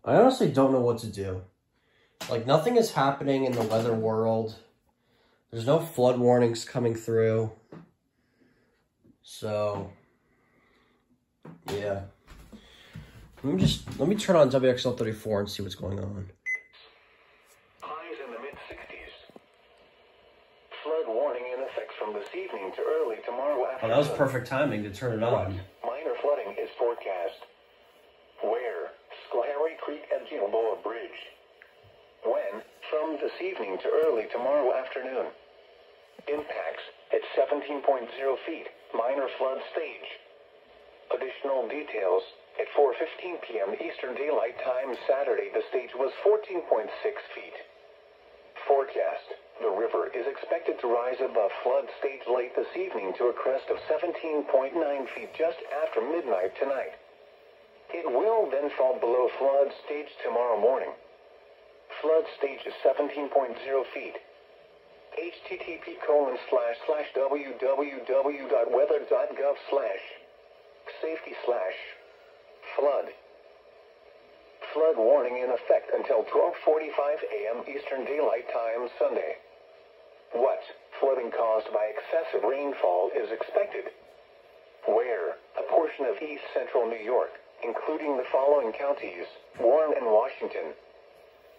I honestly don't know what to do. Like, nothing is happening in the weather world. There's no flood warnings coming through. So, yeah. Let me turn on WXL34 and see what's going on. Highs in the mid-60s. Flood warning in effect from this evening to early tomorrow afternoon. Oh, that was perfect timing to turn it on. Minor flooding is forecast. Where? Schoharie Creek and Gilboa Bridge. When? From this evening to early tomorrow afternoon. Impacts at 17.0 feet. Minor flood stage. Additional details. At 4:15 p.m. Eastern Daylight Time Saturday, the stage was 14.6 feet. Forecast. The river is expected to rise above flood stage late this evening to a crest of 17.9 feet just after midnight tonight. It will then fall below flood stage tomorrow morning. Flood stage is 17.0 feet. http://www.weather.gov/safety/flood. Flood warning in effect until 12:45 a.m. Eastern Daylight Time Sunday. What? Flooding caused by excessive rainfall is expected. Where? A portion of east central New York, including the following counties: Warren and Washington.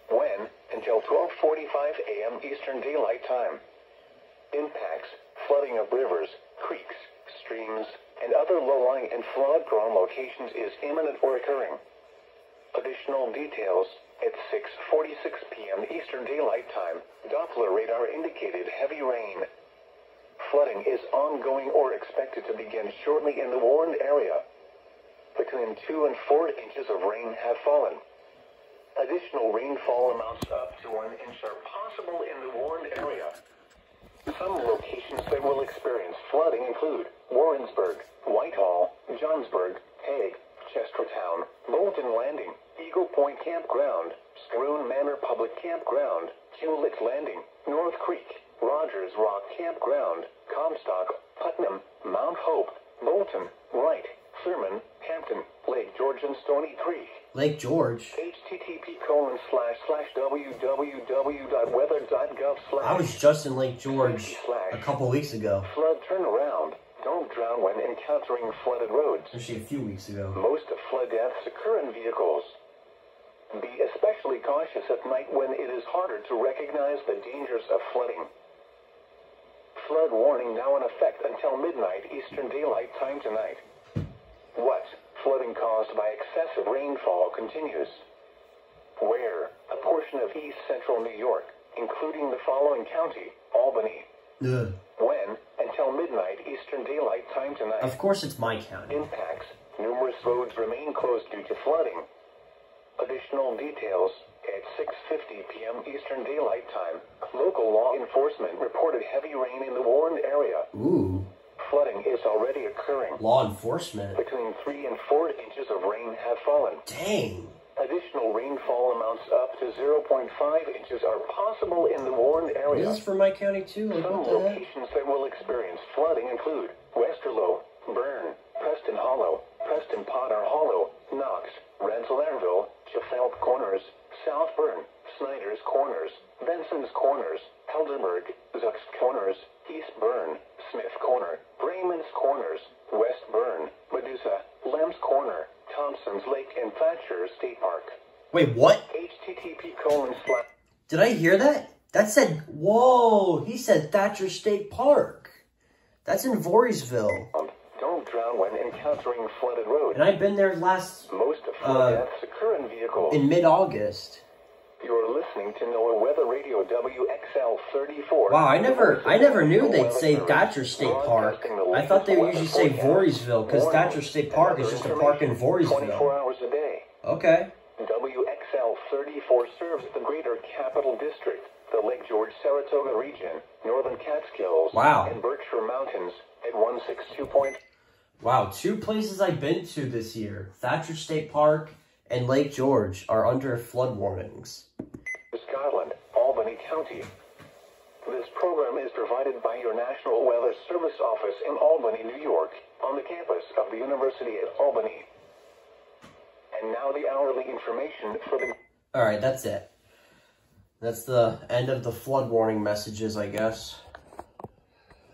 When? Until 12:45 a.m. Eastern Daylight Time. Impacts: flooding of rivers, creeks, streams, and other low-lying and flood-prone locations is imminent or occurring. Additional details: at 6:46 p.m. Eastern Daylight Time, Doppler radar indicated heavy rain. Flooding is ongoing or expected to begin shortly in the warned area. Between 2 and 4 inches of rain have fallen. Additional rainfall amounts up to 1 inch are possible in the warned area. Some locations that will experience flooding include Warrensburg, Whitehall, Johnsburg, Hague, Chestertown, Bolton Landing, Eagle Point Campground, Scaroon Manor Public Campground, Hewlett Landing, North Creek, Rogers Rock Campground, Comstock, Putnam, Mount Hope, Bolton, Wright, Thurman, Hampton, Lake George and Stony Creek. Lake George? http://www.weather.gov/. I was just in Lake George a couple weeks ago. Flood turnaround. Don't drown when encountering flooded roads. Actually, a few weeks ago. Most of flood deaths occur in vehicles. Be especially cautious at night when it is harder to recognize the dangers of flooding. Flood warning now in effect until midnight Eastern Daylight Time tonight. What? Flooding caused by excessive rainfall continues. Where? A portion of east central New York, including the following county: Albany. Ugh. When? Until midnight Eastern Daylight Time tonight. Of course it's my county. Impacts: numerous roads remain closed due to flooding. Additional details: at 6:50 p.m. Eastern Daylight Time, local law enforcement reported heavy rain in the warned area. Ooh. Flooding is already occurring. Law enforcement? Between 3 and 4 inches of rain have fallen. Dang. Additional rainfall amounts up to 0.5 inches are possible in the warned area. This is for my county too? Like, some locations that will experience flooding include Westerlo, Bern, Preston Hollow, Preston Potter Hollow, Knox, Rensselaerville, Chaffelp Corners, South Bern, Snyder's Corners, Benson's Corners, Helderberg, Zuck's Corners, East Bern, Smith Corner, Brayman's Corners, West Bern, Medusa, Lem's Corner, Thompson's Lake, and Thatcher State Park. Wait, what? http:// Did I hear that? That said, whoa, he said Thatcher State Park. That's in Voorheesville. Don't drown when encountering flooded roads. And I've been there last, most of flood deaths occur in vehicles. in mid-August. You're listening to NOAA Weather Radio WXL34. Wow, I never knew they'd say Thatcher State Park. I thought they would usually say Voorheesville, because Thatcher State Park is just a park in 24 Voorheesville. hours a day. Okay. WXL34 serves the greater Capital District, the Lake George Saratoga region, Northern Catskills, Wow. and Berkshire Mountains at 162. Wow, 2 places I've been to this year, Thatcher State Park and Lake George, are under flood warnings. Scotland, Albany County. This program is provided by your National Weather Service office in Albany, New York, on the campus of the University at Albany. And now the hourly information for the... All right, that's it. That's the end of the flood warning messages, I guess.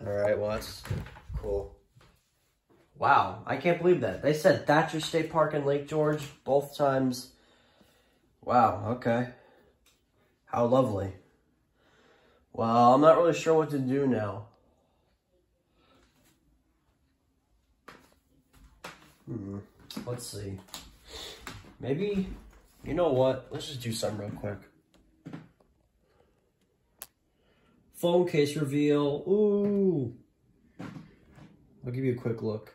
All right, well, that's cool. Wow, I can't believe that. They said Thatcher State Park and Lake George both times. Wow, okay. How lovely. Well, I'm not really sure what to do now. Let's see. Maybe, you know what? Let's just do something real quick. Phone case reveal. Ooh. I'll give you a quick look.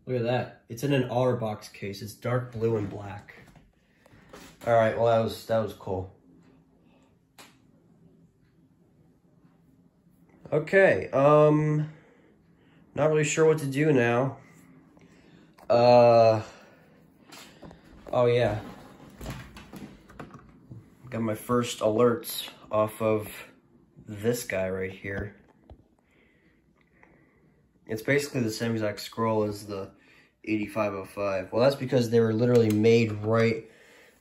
Look at that. It's in an OtterBox case. It's dark blue and black. All right, well, that was cool. Okay, not really sure what to do now. Oh yeah. Got my first alerts off of this guy right here. It's basically the same exact scroll as the 8505. Well, that's because they were literally made right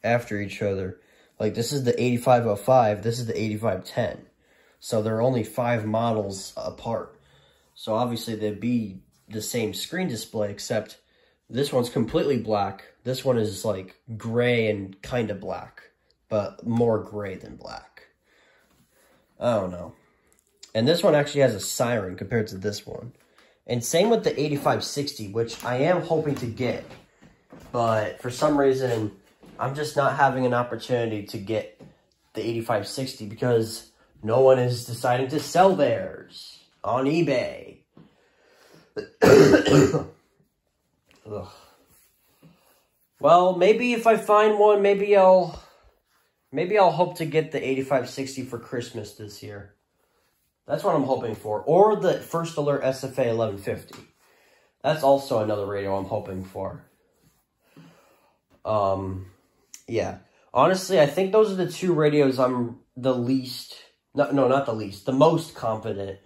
after each other. Like, this is the 8505, this is the 8510. So they're only 5 models apart. So obviously they'd be the same screen display, except this one's completely black. This one is like gray and kind of black, but more gray than black. I don't know. And this one actually has a siren compared to this one. And same with the 8560, which I am hoping to get. But for some reason, I'm just not having an opportunity to get the 8560 because no one is deciding to sell theirs on eBay. Ugh. Well, maybe if I find one, maybe I'll hope to get the 8560 for Christmas this year. That's what I'm hoping for. Or the First Alert SFA 1150. That's also another radio I'm hoping for. Yeah. Honestly, I think those are the 2 radios I'm the least... No, not the least. The most confident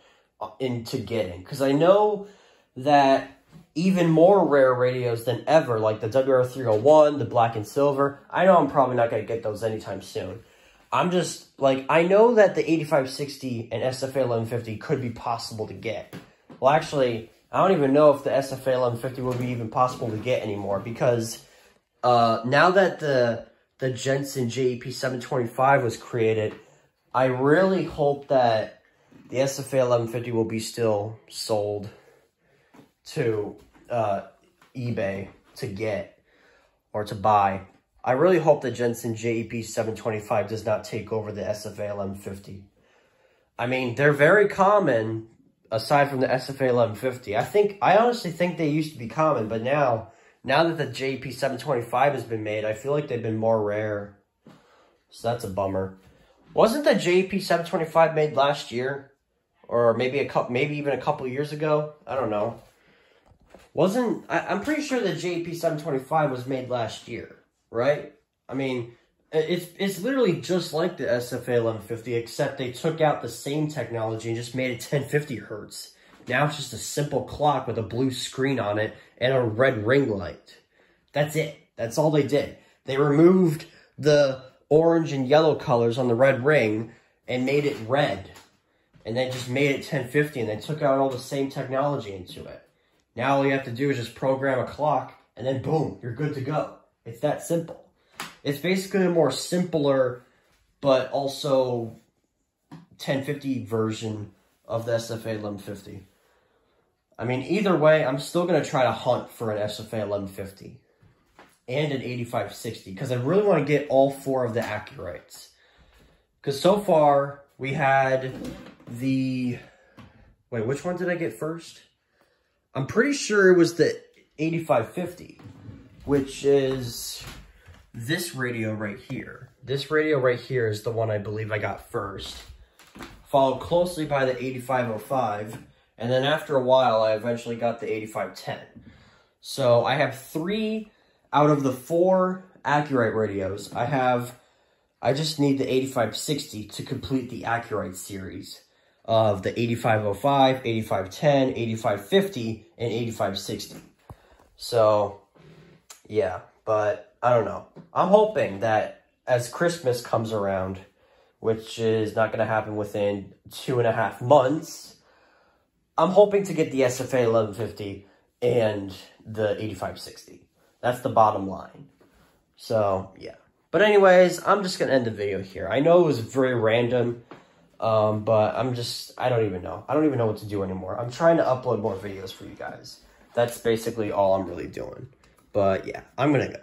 into getting. Because I know that even more rare radios than ever, like the WR301, the black and silver, I know I'm probably not going to get those anytime soon. I'm just, like, I know that the 8560 and SFA 1150 could be possible to get. Well, actually, I don't even know if the SFA 1150 will be even possible to get anymore, because now that the Jensen JEP 725 was created, I really hope that the SFA 1150 will be still sold to eBay to get or to buy. I really hope that Jensen JEP 725 does not take over the SFA 1150. I mean, they're very common aside from the SFA 1150. I honestly think they used to be common, but now that the JEP 725 has been made, I feel like they've been more rare. So that's a bummer. Wasn't the JEP 725 made last year? Or maybe even a couple years ago? I don't know. I'm pretty sure the JEP 725 was made last year, right? I mean, it's literally just like the SFA 1150, except they took out the same technology and just made it 1050 hertz. Now it's just a simple clock with a blue screen on it and a red ring light. That's it. That's all they did. They removed the orange and yellow colors on the red ring and made it red. And then just made it 1050 and they took out all the same technology into it. Now all you have to do is just program a clock and then boom, you're good to go. It's that simple. It's basically a more simpler but also 1050 version of the SFA 1150. I mean, either way, I'm still going to try to hunt for an SFA 1150 and an 8560 because I really want to get all 4 of the Accurites. Because so far, we had the... Wait, which one did I get first? I'm pretty sure it was the 8550, which is this radio right here. This radio right here is the one I believe I got first, followed closely by the 8505, and then after a while, I eventually got the 8510. So I have 3 out of the 4 Accurite radios. I just need the 8560 to complete the Accurite series of the 8505, 8510, 8550, and 8560. So, Yeah, but I don't know. I'm hoping that as Christmas comes around, which is not going to happen within 2.5 months, I'm hoping to get the SFA 1150 and the 8560. That's the bottom line. So, yeah. But anyways, I'm just going to end the video here. I know it was very random, but I don't even know. I don't even know what to do anymore. I'm trying to upload more videos for you guys. That's basically all I'm really doing. But yeah, I'm going to go.